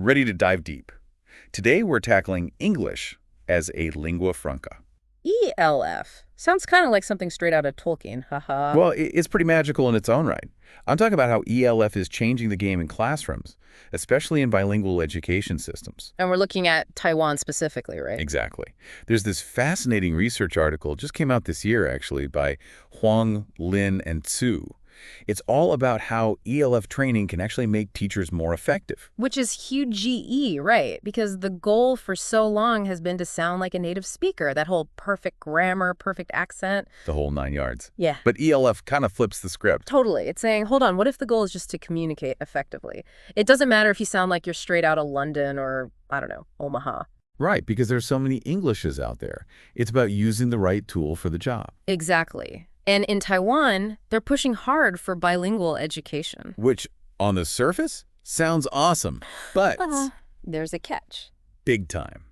ready to dive deep. Today we're tackling English as a lingua franca. ELF. Sounds kind of like something straight out of Tolkien, haha. Well, it's pretty magical in its own right. I'm talking about how ELF is changing the game in classrooms, especially in bilingual education systems. And we're looking at Taiwan specifically, right? Exactly. There's this fascinating research article, just came out this year actually, by Huang, Lin, and Tsu. It's all about how ELF training can actually make teachers more effective. Which is huge GE, right? Because the goal for so long has been to sound like a native speaker, that whole perfect grammar, perfect accent. The whole 9 yards. Yeah. But ELF kind of flips the script. Totally. It's saying, hold on, what if the goal is just to communicate effectively? It doesn't matter if you sound like you're straight out of London or, I don't know, Omaha. Right, because there's so many Englishes out there. It's about using the right tool for the job. Exactly. And in Taiwan, they're pushing hard for bilingual education. Which, on the surface, sounds awesome, but there's a catch. Big time.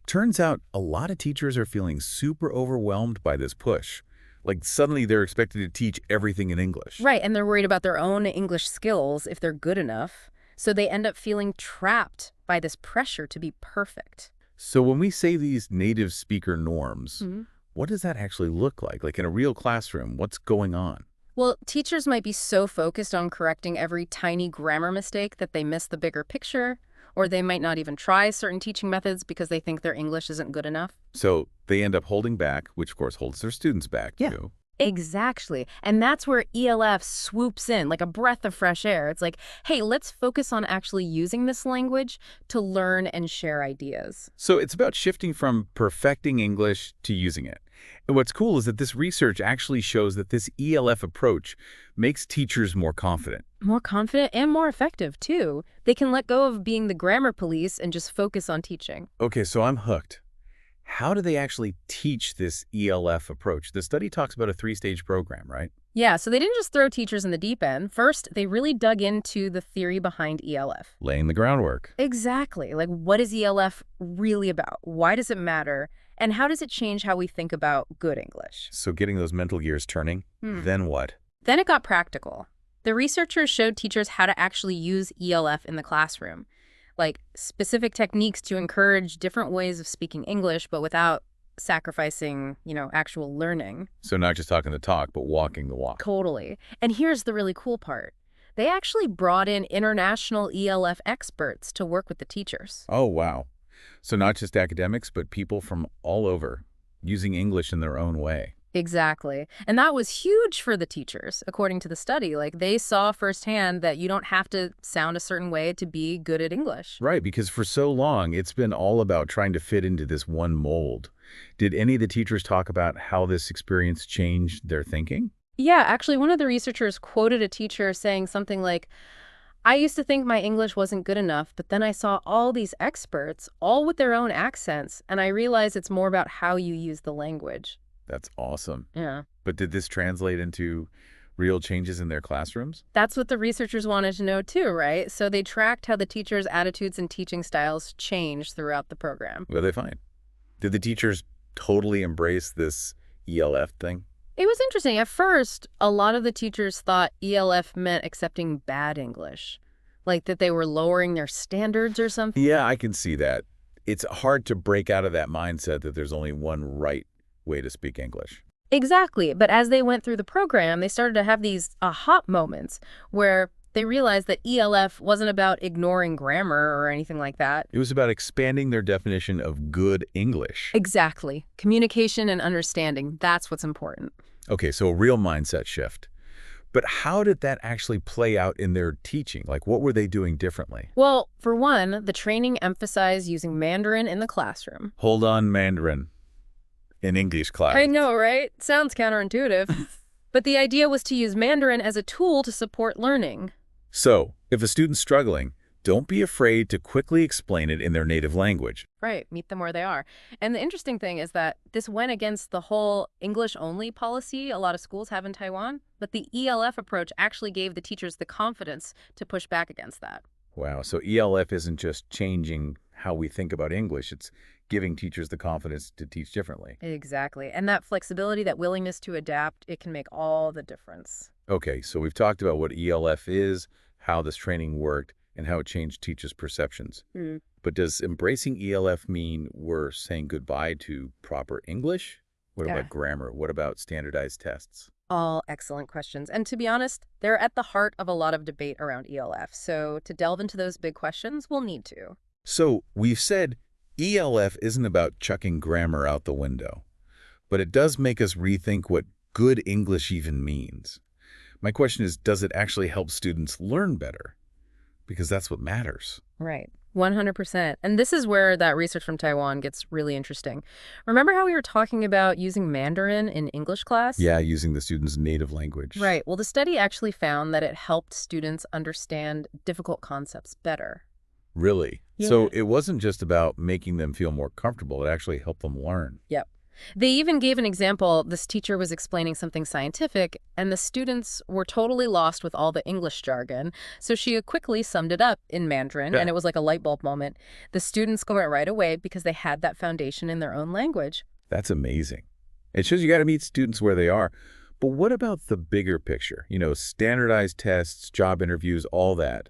Turns out a lot of teachers are feeling super overwhelmed by this push. Like suddenly they're expected to teach everything in English. Right, and they're worried about their own English skills if they're good enough. So they end up feeling trapped by this pressure to be perfect. So when we say these native speaker norms, what does that actually look like? Like in a real classroom, what's going on? Well, teachers might be so focused on correcting every tiny grammar mistake that they miss the bigger picture, or they might not even try certain teaching methods because they think their English isn't good enough. So they end up holding back, which of course holds their students back too. Exactly. And that's where ELF swoops in like a breath of fresh air. It's like, hey, let's focus on actually using this language to learn and share ideas. So it's about shifting from perfecting English to using it. And what's cool is that this research actually shows that this ELF approach makes teachers more confident. More confident and more effective, too. They can let go of being the grammar police and just focus on teaching. Okay, so I'm hooked. How do they actually teach this ELF approach? The study talks about a 3-stage program, right? Yeah, so they didn't just throw teachers in the deep end. First, they really dug into the theory behind ELF. Laying the groundwork. Exactly. Like, what is ELF really about? Why does it matter? And how does it change how we think about good English? So getting those mental gears turning, then what? Then it got practical. The researchers showed teachers how to actually use ELF in the classroom. Like specific techniques to encourage different ways of speaking English, but without sacrificing, actual learning. So not just talking the talk, but walking the walk. Totally. And here's the really cool part. They actually brought in international ELF experts to work with the teachers. Oh, wow. So not just academics, but people from all over using English in their own way. Exactly. And that was huge for the teachers, according to the study. Like, they saw firsthand that you don't have to sound a certain way to be good at English. Right, because for so long, it's been all about trying to fit into this one mold. Did any of the teachers talk about how this experience changed their thinking? Yeah, actually, one of the researchers quoted a teacher saying something like, I used to think my English wasn't good enough, but then I saw all these experts, all with their own accents, and I realized it's more about how you use the language. That's awesome. Yeah. But did this translate into real changes in their classrooms? That's what the researchers wanted to know too, right? So they tracked how the teachers' attitudes and teaching styles changed throughout the program. What did they find? Did the teachers totally embrace this ELF thing? It was interesting. At first, a lot of the teachers thought ELF meant accepting bad English, like that they were lowering their standards or something. Yeah, I can see that. It's hard to break out of that mindset that there's only one right way to speak English. Exactly. But as they went through the program, they started to have these aha moments where they realized that ELF wasn't about ignoring grammar or anything like that. It was about expanding their definition of good English. Exactly. Communication and understanding. That's what's important. Okay, so a real mindset shift. But how did that actually play out in their teaching? Like, what were they doing differently? Well, for one, the training emphasized using Mandarin in the classroom. Hold on, Mandarin. In English class. I know, right? Sounds counterintuitive. But the idea was to use Mandarin as a tool to support learning. So, if a student's struggling, don't be afraid to quickly explain it in their native language. Right, meet them where they are. And the interesting thing is that this went against the whole English-only policy a lot of schools have in Taiwan, but the ELF approach actually gave the teachers the confidence to push back against that. Wow, so ELF isn't just changing how we think about English, it's giving teachers the confidence to teach differently. Exactly. And that flexibility, that willingness to adapt, it can make all the difference. Okay, so we've talked about what ELF is, how this training worked. and how it changed teachers' perceptions. Mm. But does embracing ELF mean we're saying goodbye to proper English? What Yeah. about grammar? What about standardized tests? All excellent questions. And to be honest, they're at the heart of a lot of debate around ELF. So to delve into those big questions, we'll need to. So we've said ELF isn't about chucking grammar out the window, but it does make us rethink what good English even means. My question is, does it actually help students learn better? Because that's what matters. Right. 100%. And this is where that research from Taiwan gets really interesting. Remember how we were talking about using Mandarin in English class? Yeah, using the student's native language. Right. Well, the study actually found that it helped students understand difficult concepts better. Really? Yeah. So it wasn't just about making them feel more comfortable, it actually helped them learn. Yep. They even gave an example. This teacher was explaining something scientific, and the students were totally lost with all the English jargon. So she quickly summed it up in Mandarin, and it was like a light bulb moment. The students got it right away because they had that foundation in their own language. That's amazing. It shows you got to meet students where they are. But what about the bigger picture? You know, standardized tests, job interviews, all that.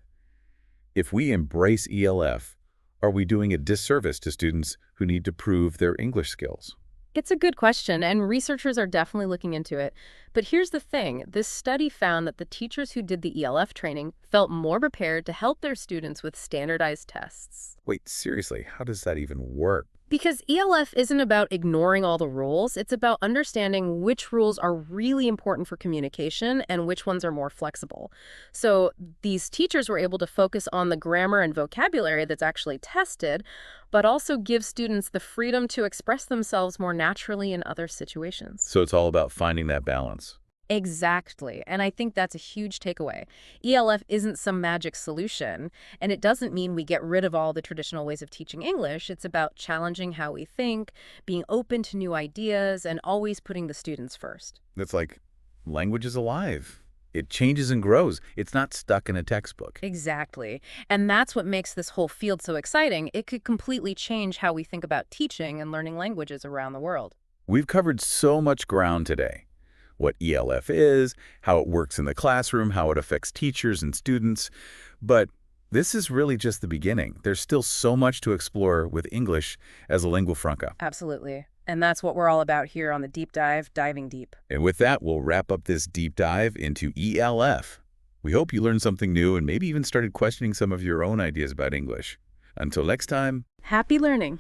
If we embrace ELF, are we doing a disservice to students who need to prove their English skills? It's a good question, and researchers are definitely looking into it. But here's the thing. This study found that the teachers who did the ELF training felt more prepared to help their students with standardized tests. Wait, seriously, how does that even work? Because ELF isn't about ignoring all the rules. It's about understanding which rules are really important for communication and which ones are more flexible. So these teachers were able to focus on the grammar and vocabulary that's actually tested, but also give students the freedom to express themselves more naturally in other situations. So it's all about finding that balance. Exactly. And I think that's a huge takeaway. ELF isn't some magic solution, and it doesn't mean we get rid of all the traditional ways of teaching English. It's about challenging how we think, being open to new ideas, and always putting the students first. It's like language is alive. It changes and grows. It's not stuck in a textbook. Exactly. And that's what makes this whole field so exciting. It could completely change how we think about teaching and learning languages around the world. We've covered so much ground today. What ELF is, how it works in the classroom, how it affects teachers and students. But this is really just the beginning. There's still so much to explore with English as a lingua franca. Absolutely. And that's what we're all about here on the Deep Dive, Diving Deep. And with that, we'll wrap up this deep dive into ELF. We hope you learned something new and maybe even started questioning some of your own ideas about English. Until next time. Happy learning.